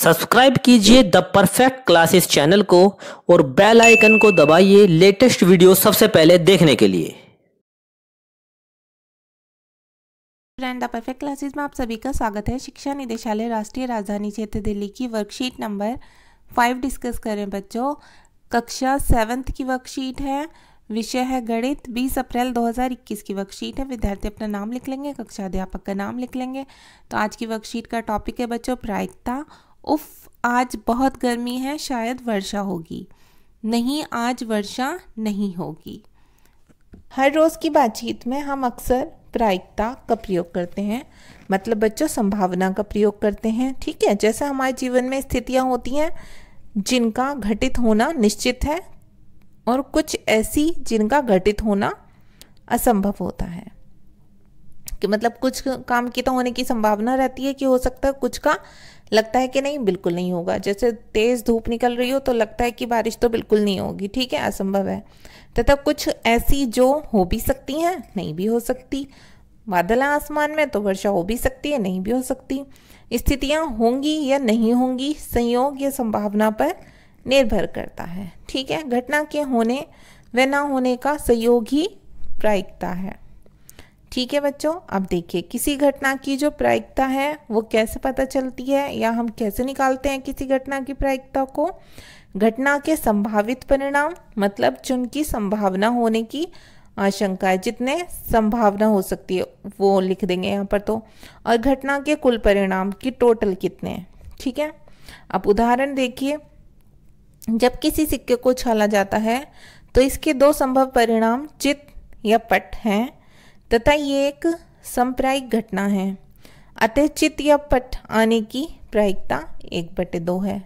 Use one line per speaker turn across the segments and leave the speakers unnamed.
Subscribe कीजिए the perfect classes channel को और बेल आइकन को दबाइए लेटेस्ट वीडियो सबसे पहले देखने के लिए।
फ्रेंड, द परफेक्ट क्लासेस में आप सभी का स्वागत है। शिक्षा निदेशालय राष्ट्रीय राजधानी क्षेत्र दिल्ली की वर्कशीट नंबर 5 डिस्कस करें बच्चों। कक्षा 7th की वर्कशीट है, विषय है गणित। 20 अप्रैल 2021 की वर्कशीट है। विद्यार्थी अपना नाम लिख लेंगे, कक्षा अध्यापक का नाम लिख लेंगे। तो आज की वर्कशीट का टॉपिक है बच्चों प्रायिकता। उफ, आज बहुत गर्मी है, शायद वर्षा होगी। नहीं, आज वर्षा नहीं होगी। हर रोज की बातचीत में हम अक्सर प्रायिकता का प्रयोग करते हैं, मतलब बच्चों संभावना का प्रयोग करते हैं। ठीक है, जैसे हमारे जीवन में स्थितियां होती हैं जिनका घटित होना निश्चित है और कुछ ऐसी जिनका घटित होना असंभव होता है। कि मतलब कुछ काम की तो होने की संभावना रहती है कि हो सकता है, कुछ का लगता है कि नहीं, बिल्कुल नहीं होगा। जैसे तेज धूप निकल रही हो तो लगता है कि बारिश तो बिल्कुल नहीं होगी, ठीक है, असंभव है। तथा कुछ ऐसी जो हो भी सकती हैं, नहीं भी हो सकती। बादल है आसमान में तो वर्षा हो भी सकती है, नहीं भी हो सकती। स्थितियां होंगी या नहीं होंगी, संयोग या संभावना पर निर्भर करता है। ठीक है, घटना के होने व ना होने का संयोग ही प्रायिकता है। ठीक है बच्चों, अब देखिए किसी घटना की जो प्रायिकता है वो कैसे पता चलती है या हम कैसे निकालते हैं किसी घटना की प्रायिकता को। घटना के संभावित परिणाम, मतलब जिनकी संभावना होने की आशंका है, जितने संभावना हो सकती है वो लिख देंगे यहाँ पर तो। और घटना के कुल परिणाम की टोटल कितने हैं। ठीक है, अब उदाहरण देखिए। जब किसी सिक्के को उछाला जाता है तो इसके दो संभव परिणाम चित या पट हैं तथा ये एक समप्रायिक घटना है। अतः चित या पट आने की प्रायिकता 1/2 है।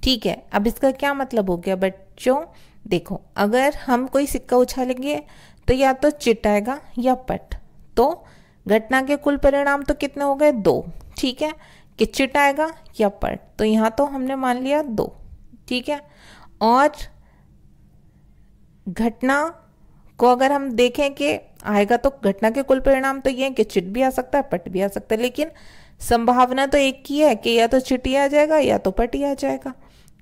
ठीक है, अब इसका क्या मतलब हो गया बच्चों। देखो, अगर हम कोई सिक्का उछालेंगे तो या तो चिट आएगा या पट। तो घटना के कुल परिणाम तो कितने हो गए, 2। ठीक है, कि चिट आएगा या पट, तो यहाँ तो हमने मान लिया 2। ठीक है, और घटना को अगर हम देखें कि आएगा तो घटना के कुल परिणाम तो ये है कि चिट भी आ सकता है, पट भी आ सकता है, लेकिन संभावना तो एक ही है कि या तो चिट ही आ जाएगा या तो पट ही आ जाएगा।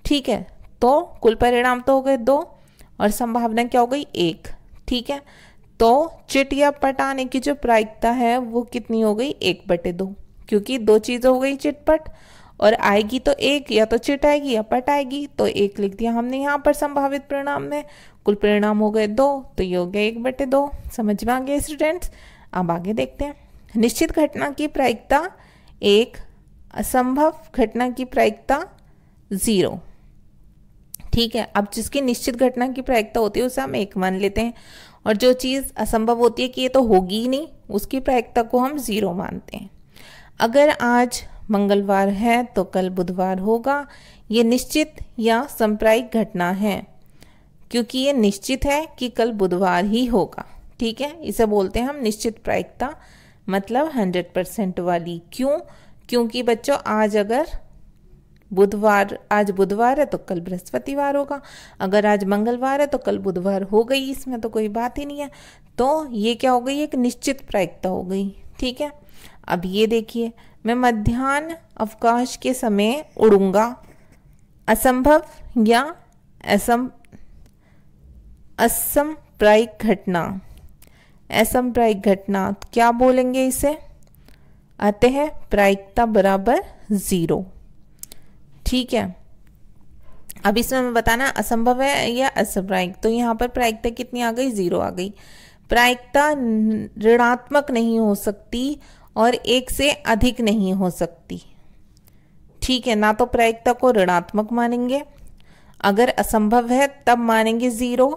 ठीक है, तो कुल परिणाम तो हो गए 2 और संभावना क्या हो गई, 1। ठीक है, तो चिट या पट आने की जो प्रायिकता है वो कितनी हो गई, 1/2, क्योंकि 2 चीज़ें हो गई चिट पट, और आएगी तो 1, या तो चिट आएगी या पट आएगी, तो 1 लिख दिया हमने यहाँ पर संभावित परिणाम में। कुल परिणाम हो गए 2, तो ये हो गया 1/2। समझ में आ गया स्टूडेंट्स। अब आगे देखते हैं। निश्चित घटना की प्रायिकता 1, असंभव घटना की प्रायिकता 0। ठीक है, अब जिसकी निश्चित घटना की प्रायिकता होती है उसे हम 1 मान लेते हैं, और जो चीज़ असंभव होती है कि ये तो होगी ही नहीं, उसकी प्रायिकता को हम 0 मानते हैं। अगर आज मंगलवार है तो कल बुधवार होगा, ये निश्चित या संप्रायिक घटना है, क्योंकि ये निश्चित है कि कल बुधवार ही होगा। ठीक है, इसे बोलते हैं हम निश्चित प्रायिकता, मतलब 100% वाली। क्यों? क्योंकि बच्चों आज बुधवार है तो कल बृहस्पतिवार होगा, अगर आज मंगलवार है तो कल बुधवार हो गई, इसमें तो कोई बात ही नहीं है। तो ये क्या हो गई, एक निश्चित प्रायिकता हो गई। ठीक है, अब ये देखिए, मैं मध्याह्न अवकाश के समय उड़ूंगा। असंभव या असंप्रायिक घटना, असंप्रायिक घटना क्या बोलेंगे इसे, अतः प्रायिकता बराबर 0। ठीक है, अब इसमें हमें बताना असंभव है या असंप्रायिक, तो यहाँ पर प्रायिकता कितनी आ गई, 0 आ गई। प्रायिकता ऋणात्मक नहीं हो सकती और 1 से अधिक नहीं हो सकती। ठीक है, ना तो प्रायिकता को ऋणात्मक मानेंगे, अगर असंभव है तब मानेंगे 0,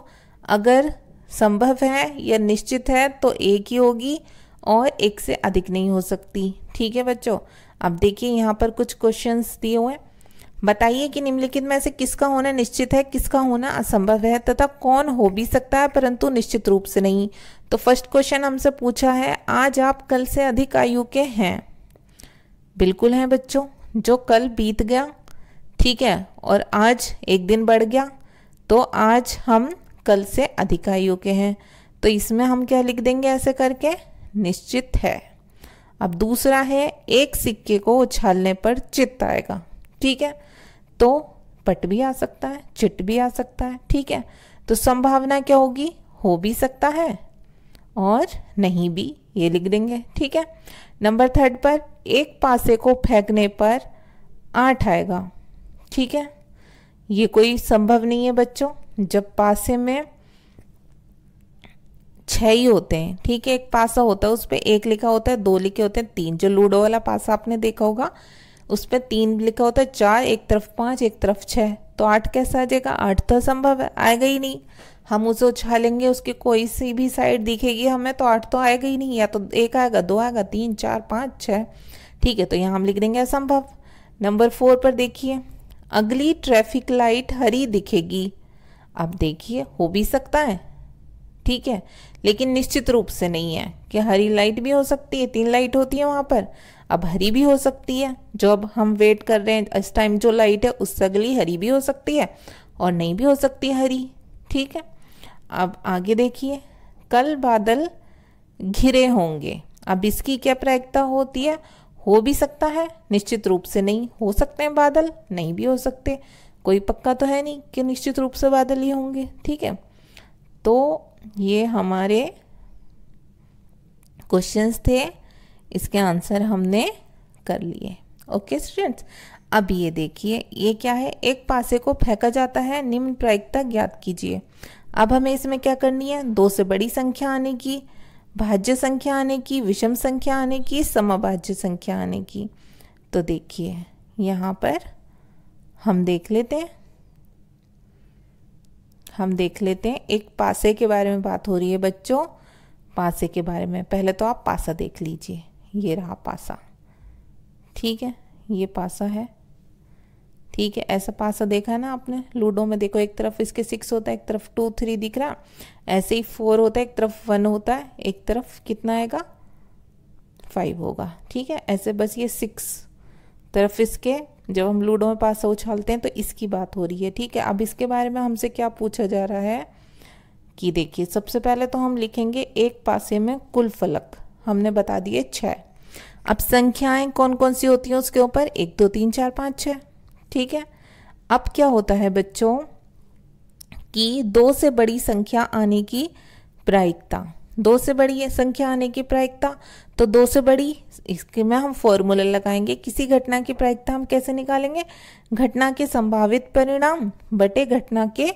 अगर संभव है या निश्चित है तो 1 ही होगी और 1 से अधिक नहीं हो सकती। ठीक है बच्चों, अब देखिए यहाँ पर कुछ क्वेश्चंस दिए हुए हैं। बताइए कि निम्नलिखित में से किसका होना निश्चित है, किसका होना असंभव है, तथा कौन हो भी सकता है परंतु निश्चित रूप से नहीं। तो फर्स्ट क्वेश्चन हमसे पूछा है, आज आप कल से अधिक आयु के हैं। बिल्कुल हैं बच्चों, जो कल बीत गया, ठीक है, और आज एक दिन बढ़ गया, तो आज हम कल से अधिक आयु के हैं। तो इसमें हम क्या लिख देंगे ऐसे करके, निश्चित है। अब दूसरा है, एक सिक्के को उछालने पर चित्त आएगा। ठीक है, तो पट भी आ सकता है, चिट भी आ सकता है। ठीक है, तो संभावना क्या होगी, हो भी सकता है और नहीं भी, ये लिख देंगे। ठीक है, नंबर 3 पर एक पासे को फेंकने पर 8 आएगा। ठीक है, ये कोई संभव नहीं है बच्चों, जब पासे में 6 ही होते हैं। ठीक है, एक पासा होता है, उस पर 1 लिखा होता है, 2 लिखे होते हैं, 3। जो लूडो वाला पासा आपने देखा होगा उस पर 3 लिखा होता है, 4, एक तरफ 5, एक तरफ 6, तो 8 कैसा आ जाएगा, 8 तो संभव है, आएगा ही नहीं। हम उसे उछालेंगे, उसकी कोई सी भी साइड दिखेगी हमें, तो 8 तो आएगा ही नहीं, या तो 1 आएगा, 2 आएगा, 3, 4, 5, 6। ठीक है, तो यहाँ हम लिख देंगे असंभव। नंबर 4 पर देखिए, अगली ट्रैफिक लाइट हरी दिखेगी। अब देखिए, हो भी सकता है, ठीक है, लेकिन निश्चित रूप से नहीं है कि हरी लाइट भी हो सकती है, 3 लाइट होती है वहाँ पर, अब हरी भी हो सकती है। जो अब हम वेट कर रहे हैं इस टाइम जो लाइट है उससे अगली हरी भी हो सकती है और नहीं भी हो सकती है हरी। ठीक है, अब आगे देखिए, कल बादल घिरे होंगे। अब इसकी क्या प्रायिकता होती है, हो भी सकता है, निश्चित रूप से नहीं, हो सकते हैं बादल, नहीं भी हो सकते, कोई पक्का तो है नहीं कि निश्चित रूप से बादल ही होंगे। ठीक है, तो ये हमारे क्वेश्चंस थे, इसके आंसर हमने कर लिए। ओके स्टूडेंट्स, अब ये देखिए, ये क्या है, एक पासे को फेंका जाता है, निम्न प्रायिकता ज्ञात कीजिए। अब हमें इसमें क्या करनी है, 2 से बड़ी संख्या आने की, भाज्य संख्या आने की, विषम संख्या आने की, समभाज्य संख्या आने की। तो देखिए यहाँ पर हम देख लेते हैं, एक पासे के बारे में बात हो रही है बच्चों। पासे के बारे में पहले तो आप पासा देख लीजिए, ये रहा पासा। ठीक है, ये पासा है। ठीक है, ऐसा पासा देखा है ना आपने लूडो में, देखो एक तरफ इसके 6 होता है, एक तरफ 2, 3 दिख रहा, ऐसे ही 4 होता है, एक तरफ 1 होता है, एक तरफ कितना आएगा, 5 होगा। ठीक है, ऐसे बस ये 6 तरफ इसके, जब हम लूडो में पासा उछालते हैं तो इसकी बात हो रही है। ठीक है, अब इसके बारे में हमसे क्या पूछा जा रहा है कि देखिए, सबसे पहले तो हम लिखेंगे एक पासे में कुल फलक, हमने बता दिए 6। अब संख्याएं कौन कौन सी होती हैं उसके ऊपर, 1, 2, 3, 4, 5, 6। ठीक है, अब क्या होता है बच्चों कि 2 से बड़ी संख्या आने की प्रायिकता, 2 से बड़ी संख्या आने की प्रायिकता, तो 2 से बड़ी, इसके में हम फॉर्मूला लगाएंगे। किसी घटना की प्रायिकता हम कैसे निकालेंगे, घटना के संभावित परिणाम बटे घटना के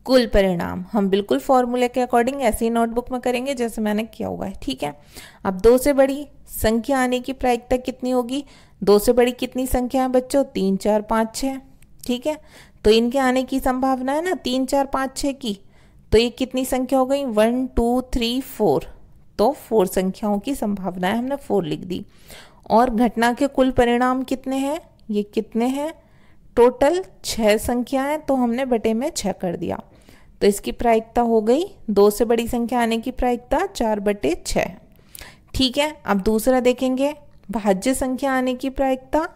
कुल परिणाम। हम बिल्कुल फॉर्मूले के अकॉर्डिंग ऐसे ही नोटबुक में करेंगे जैसे मैंने किया हुआ है। ठीक है, अब 2 से बड़ी संख्या आने की प्रायिकता कितनी होगी, 2 से बड़ी कितनी संख्या है बच्चों, 3, 4, 5, 6। ठीक है, तो इनके आने की संभावना है ना 3, 4, 5, 6 की, तो ये कितनी संख्या हो गई, 1, 2, 3, 4, तो 4 संख्याओं की संभावना है, हमने 4 लिख दी। और घटना के कुल परिणाम कितने हैं, ये कितने हैं, टोटल 6 संख्याएं, तो हमने बटे में 6 कर दिया, तो इसकी प्रायिकता हो गई 2 से बड़ी संख्या आने की प्रायिकता 4/6। ठीक है, अब दूसरा देखेंगे, भाज्य संख्या आने की प्रायिकता।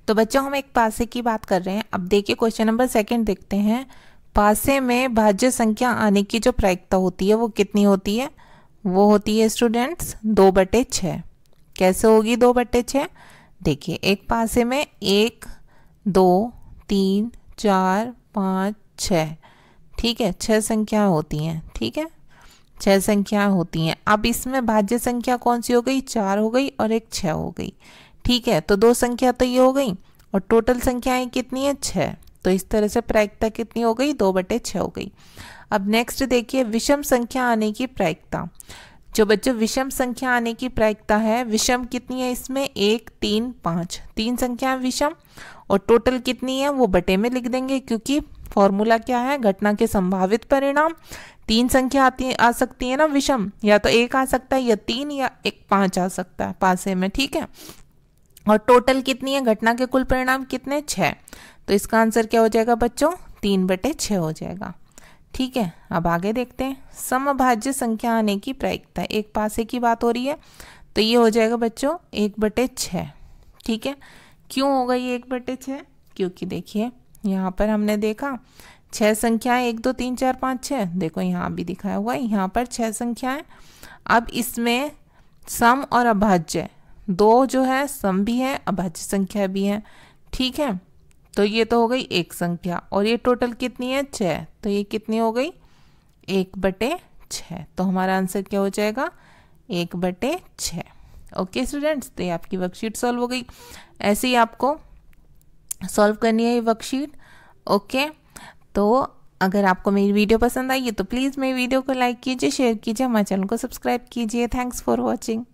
तो बच्चों हम एक पासे की बात कर रहे हैं। अब देखिए क्वेश्चन नंबर 2 देखते हैं, पासे में भाज्य संख्या आने की जो प्रायिकता होती है वो कितनी होती है, वो होती है स्टूडेंट्स 2/6। कैसे होगी 2/6, देखिए एक पासे में 1, 2, 3, 4, 5, 6, ठीक है, 6 संख्या होती हैं। ठीक है, 6 संख्या होती हैं। अब इसमें भाज्य संख्या कौन सी हो गई, 4 हो गई और एक 6 हो गई। ठीक है, तो 2 संख्या तो ये हो गई और टोटल संख्याएं कितनी है, 6, तो इस तरह से प्रायिकता कितनी हो गई, 2/6 हो गई। अब नेक्स्ट देखिए, विषम संख्या आने की प्रायिकता। जो बच्चों विषम संख्या आने की प्रायिकता है, विषम कितनी है इसमें, 1, 3, 5, 3 संख्या विषम, और टोटल कितनी है वो बटे में लिख देंगे, क्योंकि फॉर्मूला क्या है, घटना के संभावित परिणाम। 3 संख्या आ सकती है ना विषम, या तो 1 आ सकता है या 3 या 5 आ सकता है पासे में। ठीक है, और टोटल कितनी है, घटना के कुल परिणाम कितने, 6, तो इसका आंसर क्या हो जाएगा बच्चों, 3/6 हो जाएगा। ठीक है, अब आगे देखते हैं, समभाज्य संख्या आने की प्रायिकता। एक पासे की बात हो रही है तो ये हो जाएगा बच्चों 1/6। ठीक है, क्यों होगा ये 1/6, क्योंकि देखिए यहाँ पर हमने देखा 6 संख्याएं, 1, 2, 3, 4, 5, 6, देखो यहाँ भी दिखाया हुआ है, यहाँ पर 6 संख्याएं। अब इसमें सम और अभाज्य 2 जो है, सम भी है अभाज्य संख्या भी है। ठीक है, तो ये तो हो गई एक संख्या, और ये टोटल कितनी है 6, तो ये कितनी हो गई 1/6। तो हमारा आंसर क्या हो जाएगा 1/6। ओके स्टूडेंट्स, तो ये आपकी वर्कशीट सॉल्व हो गई। ऐसे ही आपको सॉल्व करनी है ये वर्कशीट। ओके, तो अगर आपको मेरी वीडियो पसंद आई है तो प्लीज़ मेरी वीडियो को लाइक कीजिए, शेयर कीजिए, हमारे चैनल को सब्सक्राइब कीजिए। Thanks for watching.